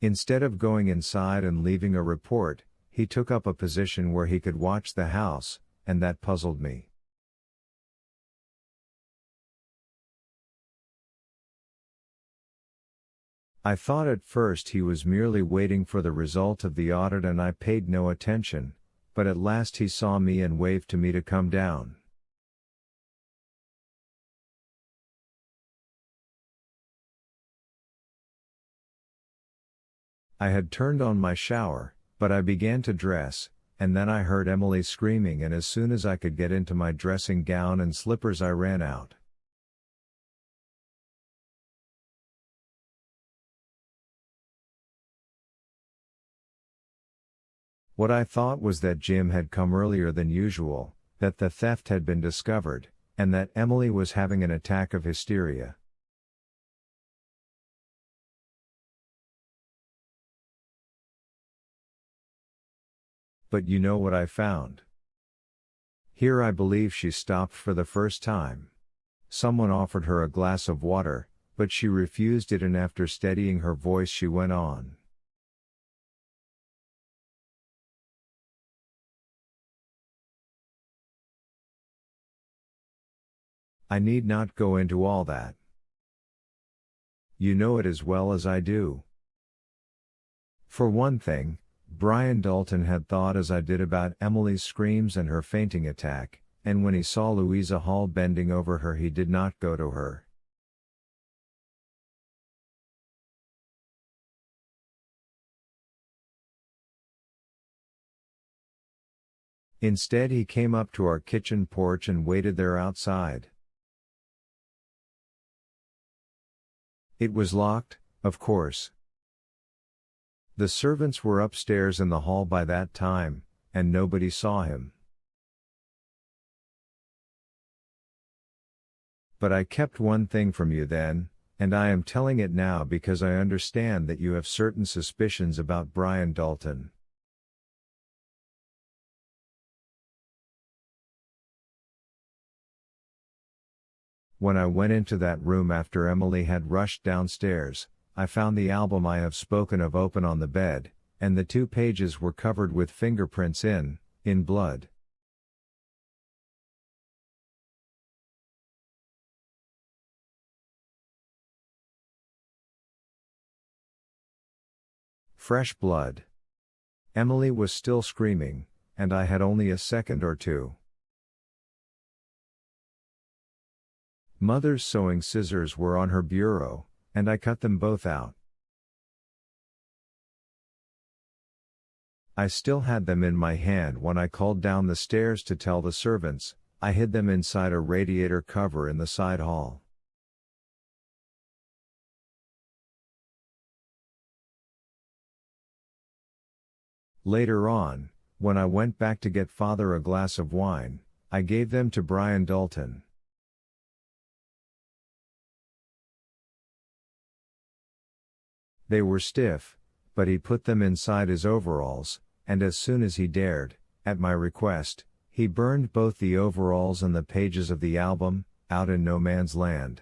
Instead of going inside and leaving a report, he took up a position where he could watch the house, and that puzzled me. I thought at first he was merely waiting for the result of the audit and I paid no attention, but at last he saw me and waved to me to come down. I had turned on my shower, but I began to dress, and then I heard Emily screaming, and as soon as I could get into my dressing gown and slippers I ran out. What I thought was that Jim had come earlier than usual, that the theft had been discovered, and that Emily was having an attack of hysteria. But you know what I found? Here I believe she stopped for the first time. Someone offered her a glass of water, but she refused it, and after steadying her voice she went on. I need not go into all that. You know it as well as I do. For one thing, Brian Dalton had thought as I did about Emily's screams and her fainting attack, and when he saw Louisa Hall bending over her he did not go to her. Instead he came up to our kitchen porch and waited there outside. It was locked, of course. The servants were upstairs in the hall by that time, and nobody saw him. But I kept one thing from you then, and I am telling it now because I understand that you have certain suspicions about Brian Dalton. When I went into that room after Emily had rushed downstairs, I found the album I have spoken of open on the bed, and the 2 pages were covered with fingerprints in blood. Fresh blood. Emily was still screaming, and I had only a second or two. Mother's sewing scissors were on her bureau, and I cut them both out. I still had them in my hand when I called down the stairs to tell the servants. I hid them inside a radiator cover in the side hall. Later on, when I went back to get Father a glass of wine, I gave them to Brian Dalton. They were stiff, but he put them inside his overalls, and as soon as he dared, at my request, he burned both the overalls and the pages of the album, out in no man's land.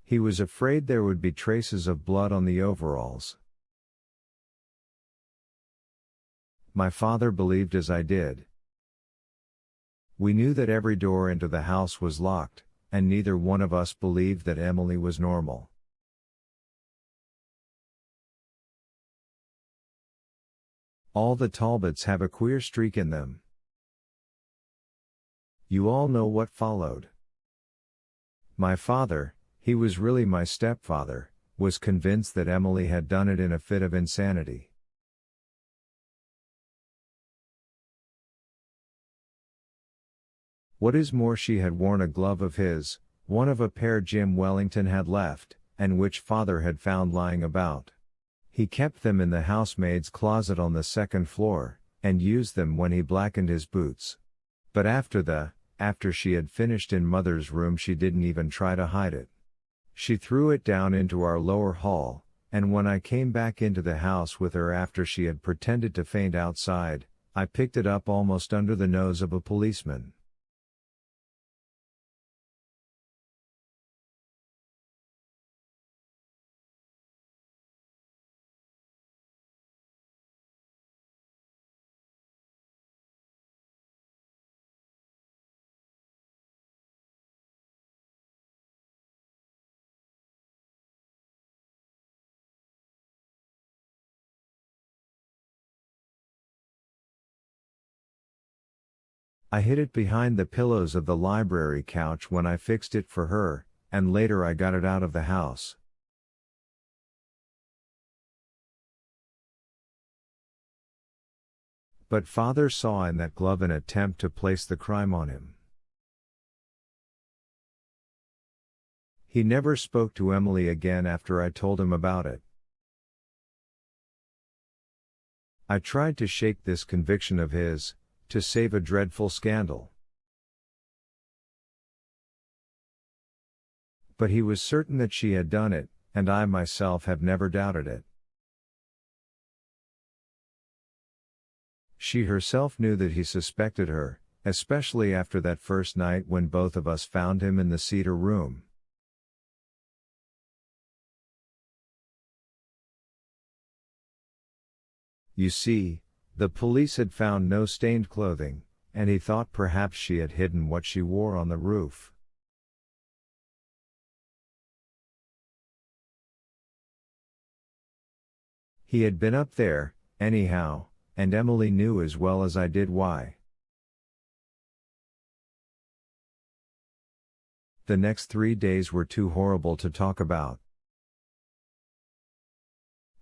He was afraid there would be traces of blood on the overalls. My father believed as I did. We knew that every door into the house was locked, and neither one of us believed that Emily was normal. All the Talbots have a queer streak in them. You all know what followed. My father, he was really my stepfather, was convinced that Emily had done it in a fit of insanity. What is more, she had worn a glove of his, one of a pair Jim Wellington had left, and which father had found lying about. He kept them in the housemaid's closet on the 2nd floor, and used them when he blackened his boots. But after she had finished in Mother's room, she didn't even try to hide it. She threw it down into our lower hall, and when I came back into the house with her after she had pretended to faint outside, I picked it up almost under the nose of a policeman. I hid it behind the pillows of the library couch when I fixed it for her, and later I got it out of the house. But father saw in that glove an attempt to place the crime on him. He never spoke to Emily again after I told him about it. I tried to shake this conviction of his, to save a dreadful scandal. But he was certain that she had done it, and I myself have never doubted it. She herself knew that he suspected her, especially after that first night when both of us found him in the cedar room. You see, the police had found no stained clothing, and he thought perhaps she had hidden what she wore on the roof. He had been up there, anyhow, and Emily knew as well as I did why. The next 3 days were too horrible to talk about.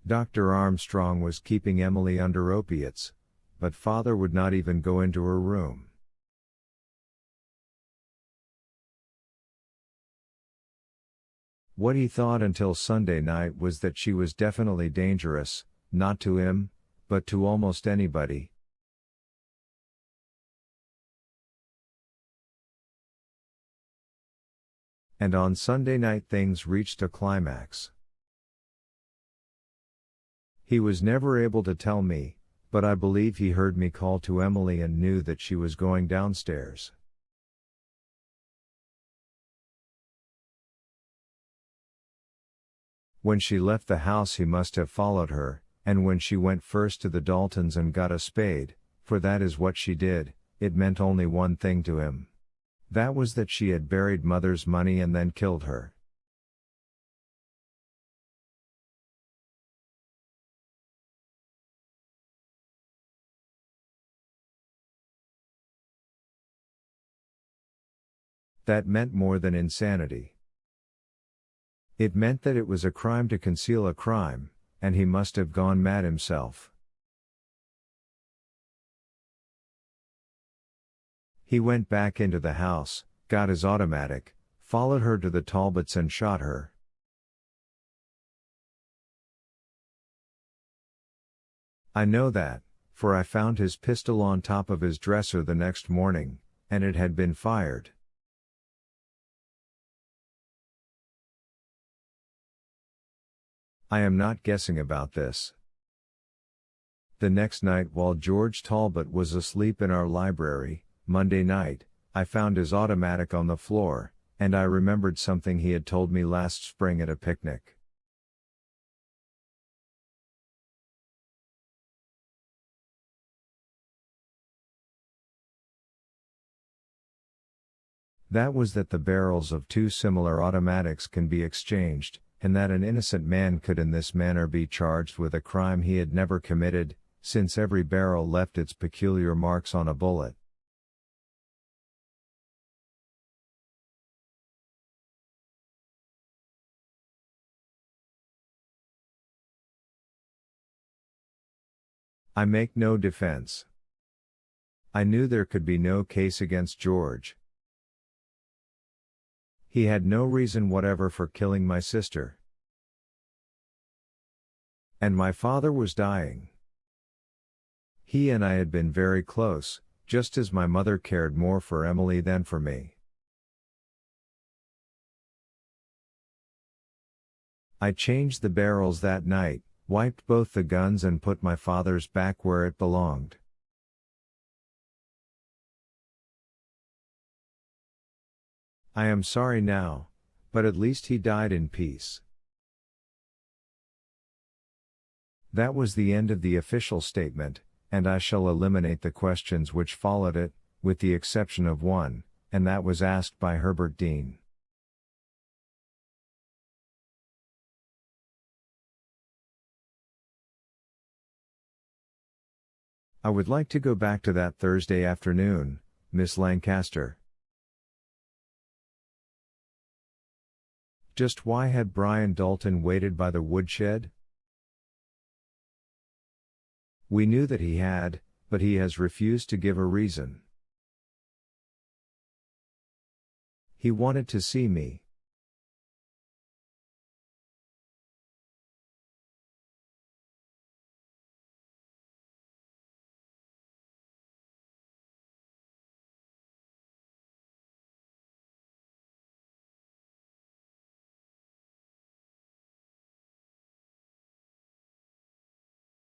Dr. Armstrong was keeping Emily under opiates, but father would not even go into her room. What he thought until Sunday night was that she was definitely dangerous, not to him, but to almost anybody. And on Sunday night things reached a climax. He was never able to tell me, but I believe he heard me call to Emily and knew that she was going downstairs. When she left the house he must have followed her, and when she went first to the Daltons and got a spade, for that is what she did, it meant only one thing to him. That was that she had buried mother's money and then killed her. That meant more than insanity. It meant that it was a crime to conceal a crime, and he must have gone mad himself. He went back into the house, got his automatic, followed her to the Talbots and shot her. I know that, for I found his pistol on top of his dresser the next morning, and it had been fired. I am not guessing about this. The next night while George Talbot was asleep in our library, Monday night, I found his automatic on the floor, and I remembered something he had told me last spring at a picnic. That was that the barrels of two similar automatics can be exchanged, and that an innocent man could in this manner be charged with a crime he had never committed, since every barrel left its peculiar marks on a bullet. I make no defense. I knew there could be no case against George. He had no reason whatever for killing my sister. And my father was dying. He and I had been very close, just as my mother cared more for Emily than for me. I changed the barrels that night, wiped both the guns and put my father's back where it belonged. I am sorry now, but at least he died in peace. That was the end of the official statement, and I shall eliminate the questions which followed it, with the exception of one, and that was asked by Herbert Dean. I would like to go back to that Thursday afternoon, Miss Lancaster. Just why had Brian Dalton waited by the woodshed? We knew that he had, but he has refused to give a reason. He wanted to see me.